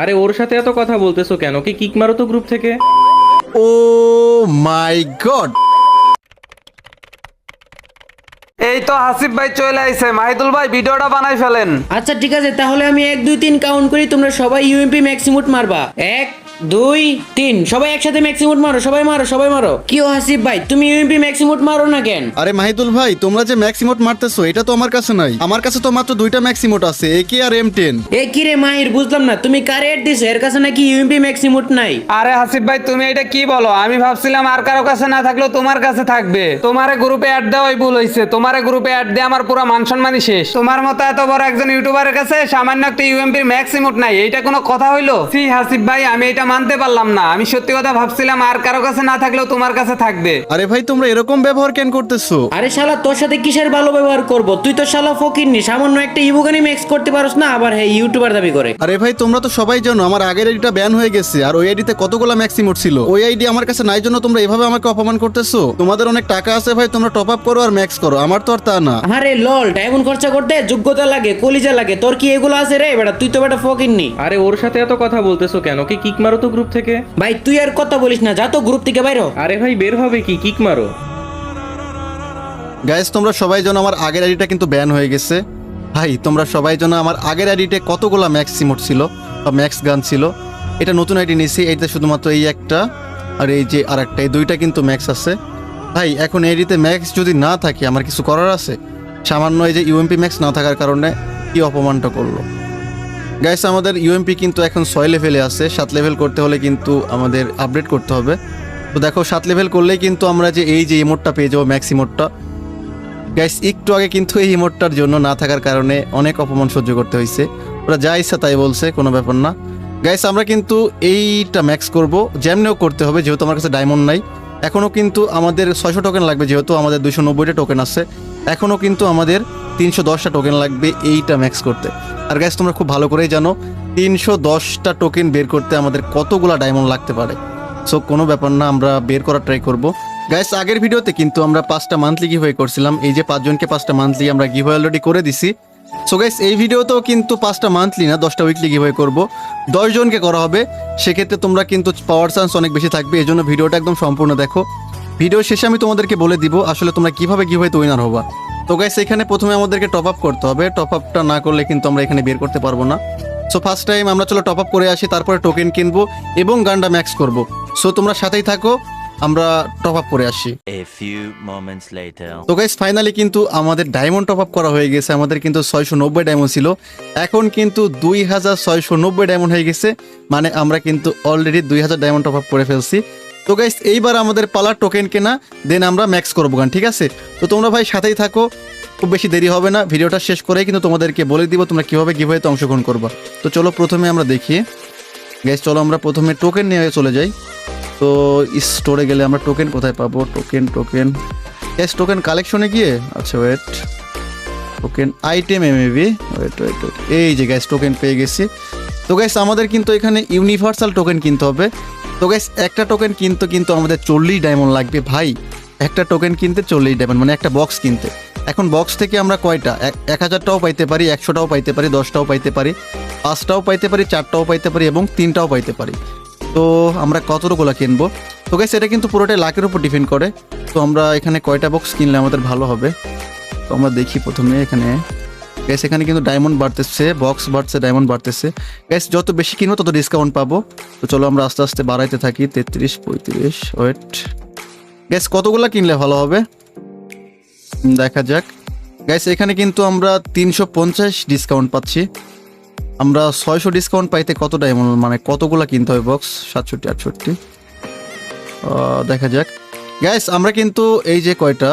আরে ওর সাথে এত কথা বলতেছো কেন? কি কিক মারো তো গ্রুপ থেকে। ও মাই গড, এই তো হাসিফ ভাই চলে আইছে। মাহিদুল ভাই ভিডিওটা বানাই ফেলেন। আচ্ছা ঠিক আছে, তাহলে আমি 1 2 3 কাউন্ট করি, তোমরা সবাই ইউএমপি ম্যাক্সিমুট মারবা। 1 2 3 সবাই একসাথে ম্যাক্সিমুট মারো, সবাই মারো, সবাই মারো। কি ও হাসিফ ভাই, তুমি ইউএমপি ম্যাক্সিমুট মারো না কেন? আরে মাহিদুল ভাই, তোমরা যে ম্যাক্সিমোট মারতেছো এটা তো আমার কাছে নাই। আমার কাছে তো মাত্র দুইটা ম্যাক্সিমোট আছে, একে আর M10। এ কি রে মাহির, বুঝলাম না, তুমি কারে এড দিছো? এর কাছে নাকি ইউএমপি ম্যাক্সিমুট নাই? আরে হাসিফ ভাই তুমি এটা কি বলো? আমি ভাবছিলাম আর কারো কাছে না থাকলেও তোমার কাছে থাকবে। তোমারে গ্রুপে অ্যাড দেওয়াই ভুল হইছে। তোমারে গ্রুপে অ্যাড দিয়ে আমার পুরো মান সম্মানই শেষ। তোমার মতো এত বড় একজন ইউটিউবারের কাছে সামান্য একটা ইউএমপির ম্যাক্সিমুট নাই, এইটা কোনো কথা হইলো? সি হাসিফ ভাই, আমি এটা মানতে পারলাম না। আমি সত্যি কথা ভাবছিলাম আর কারো কাছে না থাকলেও তোমার কাছে থাকবে। আরে ভাই, তোমরা এরকম ব্যবহার কেন করতেছো? আরে শালা, তোর সাথে কিসের ভালো ব্যবহার করব? তুই তো শালা ফকিরনি, সামান্য একটা ইবুগানি ম্যাক্স করতে পারোস না, আবার হে ইউটিউবার দাবি করে। আরে ভাই, তোমরা তো সবাই জানো আমার আগের আইডিটা ব্যান হয়ে গেছে, আর ওই আইডিতে কতগুলো ম্যাক্সিমোট ছিল। ওই আইডি আমার কাছে নাই জন্য তোমরা এভাবে আমাকে অপমান করতেছো। তোমাদের অনেক টাকা আছে ভাই, তোমরা টপ আপ করো আর ম্যাক্স করো, আমার তো আর তা না। আরে লল, ডায়মন্ড খরচা করতে যোগ্যতা লাগে, কলিজা লাগে। তোর কি এগুলো আছে রে বেটা? তুই তো বেটা ফকিরনি। আরে ওর সাথে এত কথা বলতেছো কেন? কি কিক মারো তো গ্রুপ থেকে। ভাই তুই আর কথা বলিস না, যা তো গ্রুপ থেকে বাইর হ। আরে ভাই বের হবে কি, কিক মারো। গাইস, তোমরা সবাই জানো আমার আগের আইডিটা কিন্তু ব্যান হয়ে গেছে। ভাই তোমরা সবাই জানো আমার আগের আইডিতে কতগুলো ম্যাক্সিমোট ছিল বা ম্যাক্স গান ছিল। এটা নতুন আইডি নিয়েছি, এইটা শুধুমাত্র এই একটা আর এই যে আর একটা, এই দুইটা কিন্তু ম্যাক্স আছে। ভাই এখন এই আইডিতে ম্যাক্স যদি না থাকে আমার কিছু করার আছে? সামান্য এই যে ইউএমপি ম্যাক্স না থাকার কারণে কি অপমানটা করলো। গাইস, আমাদের ইউএমপি কিন্তু এখন 6 লেভেলে আছে। 7 লেভেল করতে হলে কিন্তু আমাদের আপডেট করতে হবে। তো দেখো 7 লেভেল করলেই কিন্তু আমরা যে এই যে ইমোটটা পেয়ে যাবো, ম্যাক্স ইমোটটা। গাইস, একটু আগে কিন্তু এই ইমোটটার জন্য না থাকার কারণে অনেক অপমান সহ্য করতে হয়েছে। ওরা যা ইচ্ছা তাই বলছে, কোনো ব্যাপার না। গাইস, আমরা কিন্তু এইটা ম্যাক্স করব, যেমনিও করতে হবে, যেহেতু আমার কাছে ডায়মন্ড নাই। এখনও কিন্তু আমাদের 600 টোকেন লাগবে, যেহেতু আমাদের 290টা টোকেন আছে। এখনও কিন্তু আমাদের 310টা টোকেন লাগবে এইটা ম্যাক্স করতে। আর গাইস, তোমরা খুব ভালো করেই জানো 310টা টোকেন বের করতে আমাদের কতগুলা ডায়মন্ড লাগতে পারে। সো কোনো ব্যাপার না, আমরা বের করার ট্রাই করব। গাইস, আগের ভিডিওতে কিন্তু আমরা 5টা মান্থলি গিভওয়ে করছিলাম। এই যে 5 জনকে 5টা মান্থলি আমরা গিভওয়ে অলরেডি করে দিছি। সো গাইস, এই ভিডিওতেও কিন্তু 5টা মান্থলি না 10টা উইকলি গিভওয়ে করব। 10 জনকে করা হবে, সেক্ষেত্রে তোমরা কিন্তু পাওয়ার চান্স অনেক বেশি থাকবে। এই জন্য ভিডিওটা একদম সম্পূর্ণ দেখো। ভিডিও শেষে আমি তোমাদেরকে বলে দিব আসলে তোমরা কিভাবে গিভওয়েতে উইনার হবা। তো গাইস, এখানে প্রথমে আমাদেরকে টপ আপ করতে হবে। টপ আপটা না করলে কিন্তু আমরা এখানে বের করতে পারবো না। সো ফার্স্ট টাইম আমরা চলো টপ আপ করে আসি, তারপরে টোকেন কিনবো এবং গানটা ম্যাক্স করব। সো তোমরা সাথেই থাকো, আমরা টপ আপ করে আসি। A few moments later. তো গাইস, ফাইনালি কিন্তু আমাদের ডায়মন্ড টপ আপ করা হয়ে গেছে। আমাদের কিন্তু 690 ডায়মন্ড ছিল, এখন কিন্তু 2690 ডায়মন্ড হয়ে গেছে। মানে আমরা কিন্তু অলরেডি 2000 ডায়মন্ড টপ আপ করে ফেলছি। তো গাইস, এইবার আমাদের পালা টোকেন কেনা, দেন আমরা ম্যাক্স করবো গান, ঠিক আছে? তো তোমরা ভাই সাথেই থাকো, খুব বেশি দেরি হবে না। ভিডিওটা শেষ করেই কিন্তু তোমাদেরকে বলে দিব তোমরা কিভাবে গিভওয়েতে অংশগ্রহণ করবা। তো চলো প্রথমে আমরা দেখি। গাইস চলো আমরা প্রথমে টোকেন নিয়ে চলে যাই। তো স্টোরে গেলে আমরা টোকেন কোথায় পাবো? টোকেন গাইস, টোকেন কালেকশনে গিয়ে, আচ্ছা ওয়েট, টোকেন আইটেম এমএবি, ওয়েট, এই যে গাইস টোকেন পেয়ে গেছি। তো গাইস, আমাদের কিন্তু এখানে ইউনিভার্সাল টোকেন কিনতে হবে। তো গাইস, একটা টোকেন কিন্তু আমাদের 40 ডায়মন্ড লাগবে ভাই। একটা টোকেন কিনতে 40 ডায়মন্ড, মানে একটা বক্স কিনতে। এখন বক্স থেকে আমরা কয়টা 1000টাও পাইতে পারি, 100টাও পাইতে পারি, 10টাও পাইতে পারি, 5টাও পাইতে পারি, 4টাও পাইতে পারি এবং 3টাও পাইতে পারি। তো আমরা কতগুলো কিনবো? তো গাইস, এটা কিন্তু পুরোটাই লাকের উপর ডিপেন্ড করে। তো আমরা এখানে কয়টা বক্স কিনলে আমাদের ভালো হবে? তো আমরা দেখি প্রথমে এখানে। গ্যাস, এখানে কিন্তু ডায়মন্ড বাড়তেছে, বক্স বাড়ছে, ডায়মন্ড বাড়তেছে। গ্যাস, যত বেশি কিনবো তত ডিসকাউন্ট পাবো। তো চলো আমরা আস্তে আস্তে বাড়াইতে থাকি। 33, 35, ওয়েট। গ্যাস, কতগুলো কিনলে ভালো হবে দেখা যাক। গ্যাস, এখানে কিন্তু আমরা 350 ডিসকাউন্ট পাচ্ছি। আমরা 600 ডিসকাউন্ট পাইতে কত ডায়মন্ড, মানে কতগুলো কিনতে হবে বক্স? 67, 68, দেখা যাক। গ্যাস, আমরা কিন্তু এই যে কয়টা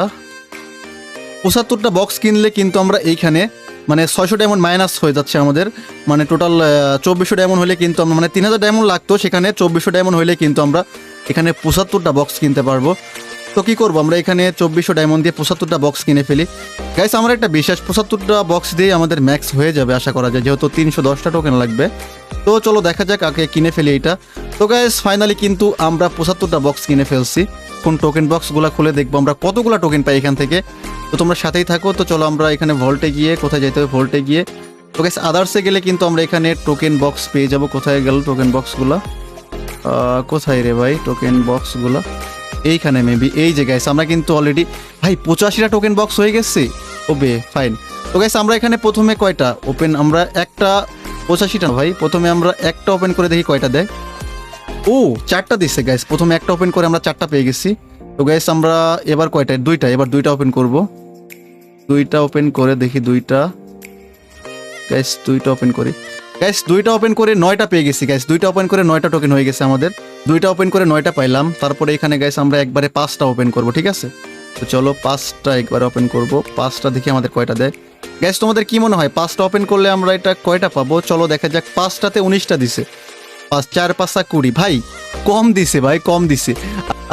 75টা বক্স কিনলে কিন্তু আমরা এইখানে মানে 600 ডায়মন্ড মাইনাস হয়ে যাচ্ছে আমাদের। মানে টোটাল 2400 ডায়মন্ড হলে কিন্তু আমরা, মানে 3000 ডায়মন্ড লাগতো, সেখানে 2400 ডায়মন্ড হলে কিন্তু আমরা এখানে 75টা বক্স কিনতে পারবো। তো কী করবো, আমরা এখানে 2400 ডায়মন্ড দিয়ে 75টা বক্স কিনে ফেলি। গাইস, আমার একটা বিশ্বাস 75টা বক্স দিয়ে আমাদের ম্যাক্স হয়ে যাবে আশা করা যায়, যেহেতু 310টা টোকেন লাগবে। তো চলো দেখা যাক, আগে কিনে ফেলি এইটা। তো গাইস, ফাইনালি কিন্তু আমরা 75টা বক্স কিনে ফেলছি। কোন টোকেন বক্সগুলো খুলে দেখবো আমরা কতগুলো টোকেন পাই এখান থেকে। তো তোমরা সাথেই থাকো। তো চলো আমরা এখানে ভল্টে গিয়ে, কোথায় যেতে হবে, ভল্টে গিয়ে তো গাইস আদার্সে গেলে কিন্তু আমরা এখানে টোকেন বক্স পেয়ে যাব। কোথায় গেল টোকেন বক্সগুলো? কোথায় রে ভাই টোকেন বক্সগুলো? এইখানে মেবি, এই যে গাইস আমরা কিন্তু অলরেডি ভাই 85টা টোকেন বক্স হয়ে গেছে। ওবে ফাইন। তো গাইস আমরা এখানে প্রথমে কয়টা ওপেন, আমরা একটা 85টা ভাই, প্রথমে আমরা একটা ওপেন করে দেখি কয়টা দেয়। ও 4টা দিচ্ছে গাইস, প্রথমে একটা ওপেন করে আমরা 4টা পেয়ে গেছি। তো গাইস আমরা এবার কয়টা, দুইটা, এবার দুইটা ওপেন করব। দুইটা ওপেন করে দেখি, দুইটা গাইস, দুইটা ওপেন করি গাইস, দুইটা ওপেন করে 9টা পেয়ে গেছি গাইস। দুইটা ওপেন করে 9টা টোকেন হয়ে গেছে আমাদের। দুইটা ওপেন করে 9টা পাইলাম। তারপরে এখানে গাইস আমরা একবারে 5টা ওপেন করব, ঠিক আছে? তো চলো 5টা একবারে ওপেন করব। 5টা দেখি আমাদের কয়টা দেয়। গাইস তোমাদের কি মনে হয় 5টা ওপেন করলে আমরা এটা কয়টা পাবো? চলো দেখা যাক। 5টাতে 19টা দিছে, 5 4 5 20 ভাই, কম দিছে ভাই, কম দিছে।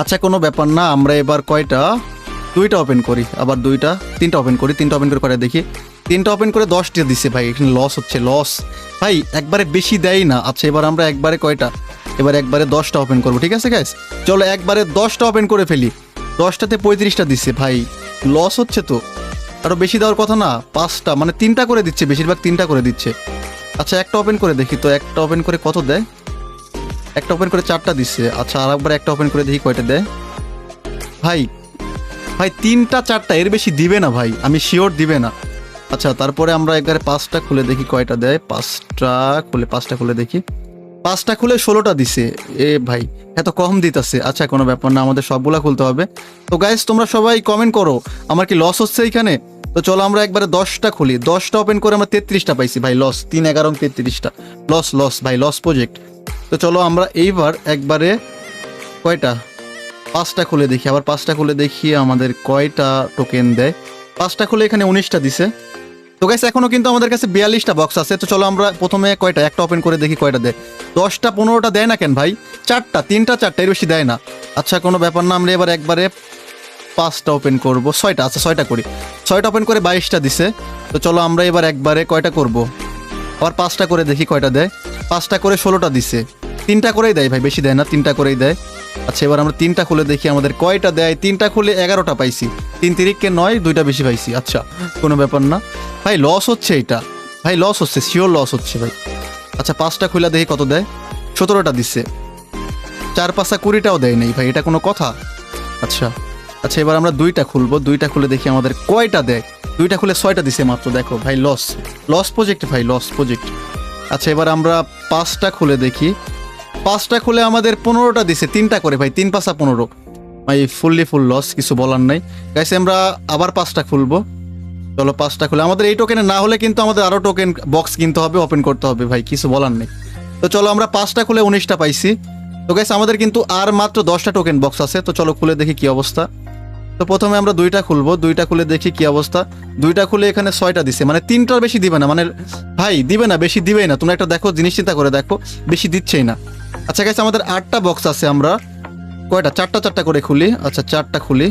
আচ্ছা কোনো ব্যাপার না, আমরা এবার কয়টা, দুইটা ওপেন করি, আবার দুইটা, তিনটা ওপেন করি। তিনটা ওপেন করে কয়টা দেখি। তিনটা ওপেন করে 10টা দিছে ভাই, এখানে লস হচ্ছে, লস ভাই, একবারে বেশি দেয় না। আচ্ছা এবার আমরা একবারে কয়টা, এবার একবারে 10টা ওপেন করবো, ঠিক আছে গাইস? চলো একবারে 10টা ওপেন করে ফেলি। 10টাতে 35টা দিচ্ছে ভাই, লস হচ্ছে তো, আরো বেশি দেওয়ার কথা না। 5টা মানে 3টা করে দিচ্ছে, বেশিরভাগ 3টা করে দিচ্ছে। আচ্ছা একটা ওপেন করে দেখি তো, একটা ওপেন করে কত দেয়? একটা ওপেন করে 4টা দিচ্ছে। আচ্ছা আর একবার একটা ওপেন করে দেখি কয়টা দেয়। ভাই ভাই 3টা 4টা, এর বেশি দিবে না ভাই, আমি শিওর দিবে না। আচ্ছা তারপরে আমরা একবারে 5টা খুলে দেখি কয়টা দেয়। 5টা খুলে দেখি, 5টা খুলে 16টা দিছে। এ ভাই এত কম দিতেছে। আচ্ছা কোনো ব্যাপার না, আমাদের সবগুলা খুলতে হবে। তো গাইস তোমরা সবাই কমেন্ট করো আমার কি লস হচ্ছে এইখানে। তো চলো আমরা একবারে 10টা খুলি। 10টা ওপেন করে আমরা 33টা পাইছি ভাই, লস। 3 11 33টা লস, লস ভাই, লস প্রজেক্ট। তো চলো আমরা এইবার একবারে কয়টা, 5টা খুলে দেখি। আবার 5টা খুলে দেখি আমাদের কয়টা টোকেন দেয়। 5টা খুলে এখানে 19টা দিছে। তো গাইস এখনো কিন্তু আমাদের কাছে 42টা বক্স আছে। তো চলো আমরা প্রথমে কয়টা, একটা ওপেন করে দেখি কয়টা দেয়। 10টা 15টা দেয় না কেন ভাই? 4টা, 3টা 4টা, এর বেশি দেয় না। আচ্ছা কোনো ব্যাপার না, আমরা এবার একবারে 5টা ওপেন করব। 6টা, আচ্ছা 6টা করি। 6টা ওপেন করে 22টা দিছে। তো চলো আমরা এবার একবারে কয়টা করব, আবার 5টা করে দেখি কয়টা দেয়। 5টা করে 16টা দিছে। 3টা করেই দেয় ভাই, বেশি দেয় না, 3টা করেই দেয়। আচ্ছা এবার আমরা 3টা খুলে দেখি আমাদের কয়টা দেয়। 3টা খুলে 11টা পাইছি। 3 তিরিককে 9, 2টা বেশি পাইছি। আচ্ছা কোনো ব্যাপার না ভাই, লস হচ্ছে এটা ভাই, লস হচ্ছে, শিওর লস হচ্ছে ভাই। আচ্ছা 5টা খুলে দেখি কত দেয়। 17টা দিচ্ছে। 4 5 20টাও দেয় নেই ভাই, এটা কোনো কথা? আচ্ছা আচ্ছা এবার আমরা 2টা খুলবো। 2টা খুলে দেখি আমাদের কয়টা দেয়। 2টা খুলে 6টা দিছে মাত্র। দেখো ভাই লস, লস প্রজেক্ট ভাই, লস প্রজেক্ট। আচ্ছা এবার আমরা 5টা খুলে দেখি। 5টা খুলে আমাদের 15টা দিছে। 3টা করে ভাই, 3 5 15 ভাই, ফুললি ফুল লস, কিছু বলার নাই গাইস। আমরা আবার 5টা খুলবো। চলো 5টা খুলে, আমাদের এই টোকেনে না হলে কিন্তু আমাদের আরো টোকেন বক্স কিনতে হবে, ওপেন করতে হবে ভাই, কিছু বলার নেই। তো চলো আমরা 5টা খুলে 19টা পাইছি। তো গাইস আমাদের কিন্তু আর মাত্র 10টা টোকেন বক্স আছে। তো চলো খুলে দেখি কি অবস্থা। তো প্রথমে আমরা 2টা খুলবো। 2টা খুলে দেখি কি অবস্থা। 2টা খুলে এখানে 6টা দিছে, মানে 3টার বেশি দিবে না, মানে ভাই দিবে না, বেশি দিবেই না। তোমরা একটা দেখো, জিনিস চিন্তা করে দেখো, বেশি দিচ্ছেই না। আচ্ছা গাইস আমাদের 8টা বক্স আছে, আমরা কয়টা, 4টা করে খুলি। আচ্ছা 4টা খুলি।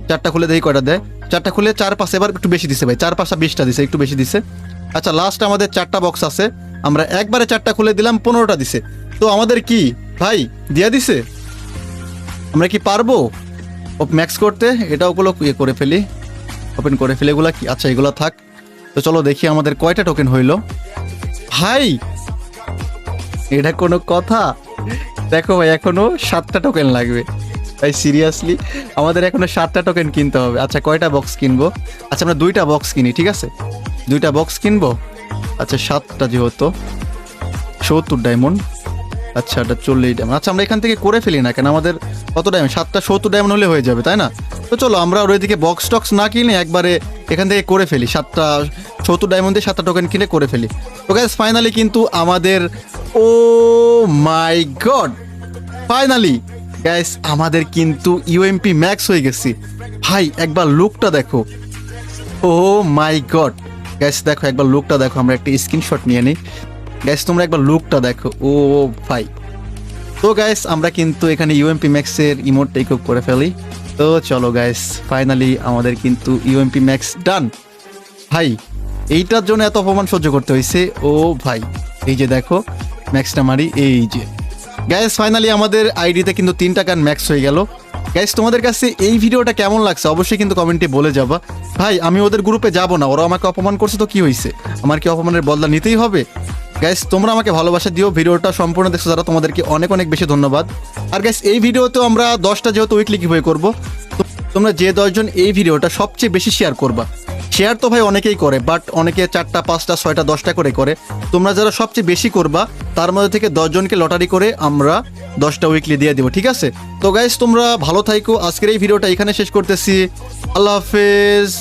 4টা খুলে দেখি কয়টা দেয়। 4টা খুলে 4 5, এবার একটু বেশি দিছে ভাই, 4 5 20টা দিছে, একটু বেশি দিছে। আচ্ছা লাস্ট আমাদের 4টা বক্স আছে, আমরা একবারে 4টা খুলে দিলাম, 15টা দিছে। তো আমাদের কি ভাই দিয়া দিছে, আমরা কি পারবো ম্যাক্স করতে? এটা ওগুলো ইয়ে করে ফেলি, ওপেন করে ফেলি এগুলা কি। আচ্ছা এগুলো থাক। তো চলো দেখি আমাদের কয়টা টোকেন হইলো ভাই। এটা কোনো কথা? দেখো ভাই এখনো 7টা টোকেন লাগবে ভাই, সিরিয়াসলি আমাদের এখনো 7টা টোকেন কিনতে হবে। আচ্ছা কয়টা বক্স কিনবো? আচ্ছা আমরা 2টা বক্স কিনি, ঠিক আছে? 2টা বক্স কিনবো। আচ্ছা 7টা যেহেতু 70 ডায়মন্ড। আচ্ছা এটা 40 ডায়মন্ড। আচ্ছা আমরা এখান থেকে করে ফেলি না কেন, আমাদের কত ডায়মন্ড? 7টা 70 ডায়মন্ড হলে হয়ে যাবে, তাই না? তো চলো আমরা ওর ওইদিকে বক্স টক্স না কিনে একবারে এখান থেকে করে ফেলি। 7টা 70 ডায়মন্ড দিয়ে 7টা টোকেন কিনে করে ফেলি। তো গাইস ফাইনালি কিন্তু আমাদের, ও মাই গড, ফাইনালি গাইস আমাদের কিন্তু ইউএমপি ম্যাক্স হয়ে গেছে ভাই। একবার লুকটা দেখো, ও মাই গড গাইস, দেখো একবার লুকটা দেখো। আমরা একটা স্ক্রিনশট নিয়ে নিই গাইস, তোমরা একবার লুকটা দেখো, ও ভাই। তো গাইস আমরা কিন্তু এখানে ইউএমপি ম্যাক্সের ইমোট টেক আপ করে ফেলি। তো চলো গাইস ফাইনালি আমাদের কিন্তু ইউএমপি ম্যাক্স ডান ভাই। এইটার জন্য এত অপমান সহ্য করতে হয়েছে, ও ভাই। এই যে দেখো ম্যাক্সটা মারি, এই যে গাইস ফাইনালি আমাদের আইডিতে কিন্তু 3টা গান ম্যাক্স হয়ে গেল। গাইস তোমাদের কাছে এই ভিডিওটা কেমন লাগছে অবশ্যই কিন্তু কমেন্টে বলে যাবা। ভাই আমি ওদের গ্রুপে যাব না, ওরা আমাকে অপমান করছে তো কি হয়েছে, আমার কি অপমানের বদলা নিতেই হবে? গাইস তোমরা আমাকে ভালোবাসা দিও, ভিডিওটা সম্পূর্ণ দেখছো যারা তোমাদেরকে অনেক অনেক বেশি ধন্যবাদ। আর গাইস এই ভিডিওতে আমরা 10টা যেহেতু উইকলি গিভওয়ে করব, তোমরা যে 10জন এই ভিডিওটা সবচেয়ে বেশি শেয়ার করবা। শেয়ার তো ভাই অনেকেই করে, বাট অনেকে 4টা 5টা 6টা 10টা করে। তোমরা যারা সবচেয়ে বেশি করবা তার মধ্যে থেকে 10 জনকে লটারি করে আমরা 10টা উইকলি দিয়ে দিব, ঠিক আছে? তো গাইস তোমরা ভালো থাইকো, আজকের এই ভিডিওটা এখানে শেষ করতেছি। আল্লাহ হাফেজ।